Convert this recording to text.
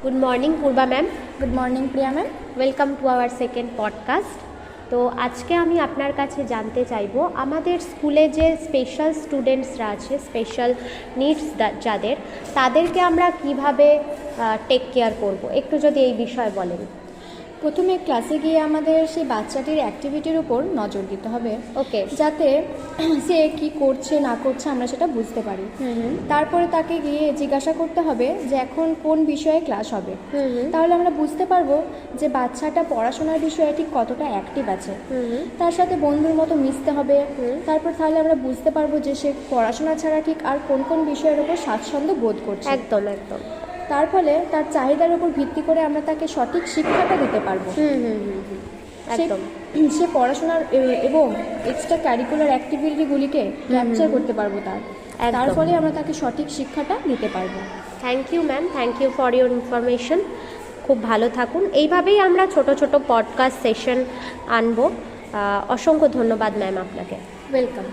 Good morning Purba ma'am. Good morning Priya ma'am. Welcome to our second podcast. তো আজকে আমি আপনার কাছে জানতে চাইবো আমাদের স্কুলে যে স্পেশাল স্টুডেন্টসরা আছে, স্পেশাল নিডস যাদের, তাদেরকে আমরা কিভাবে টেক কেয়ার করব, একটু যদি এই বিষয়ে বলেন। প্রথমে ক্লাসে গিয়ে আমাদের সেই বাচ্চাটির অ্যাক্টিভিটির উপর নজর দিতে হবে, ওকে, যাতে সে কি করছে না করছে আমরা সেটা বুঝতে পারি। তারপরে তাকে গিয়ে জিজ্ঞাসা করতে হবে যে এখন কোন বিষয়ে ক্লাস হবে। তাহলে আমরা বুঝতে পারবো যে বাচ্চাটা পড়াশোনার বিষয়ে ঠিক কতটা অ্যাক্টিভ আছে। তার সাথে বন্ধুর মতো মিশতে হবে। তারপর তাহলে আমরা বুঝতে পারবো যে সে পড়াশোনা ছাড়া ঠিক আর কোন কোন বিষয়ের উপর স্বাচ্ছন্দ্য বোধ করছে। একদম একদম। তার ফলে তার চাহিদার উপর ভিত্তি করে আমরা তাকে সঠিক শিক্ষাটা দিতে পারবো। একদম। সে পড়াশোনার এবং এক্সট্রা ক্যারিকুলার অ্যাক্টিভিটিগুলিকে ক্যাপচার করতে পারবো তার ফলে আমরা তাকে সঠিক শিক্ষাটা দিতে পারবো। Thank you ma'am, thank you for your information. খুব ভালো থাকুন। এইভাবেই আমরা ছোট ছোট পডকাস্ট সেশন আনবো। অসংখ্য ধন্যবাদ ম্যাম আপনাকে। ওয়েলকাম।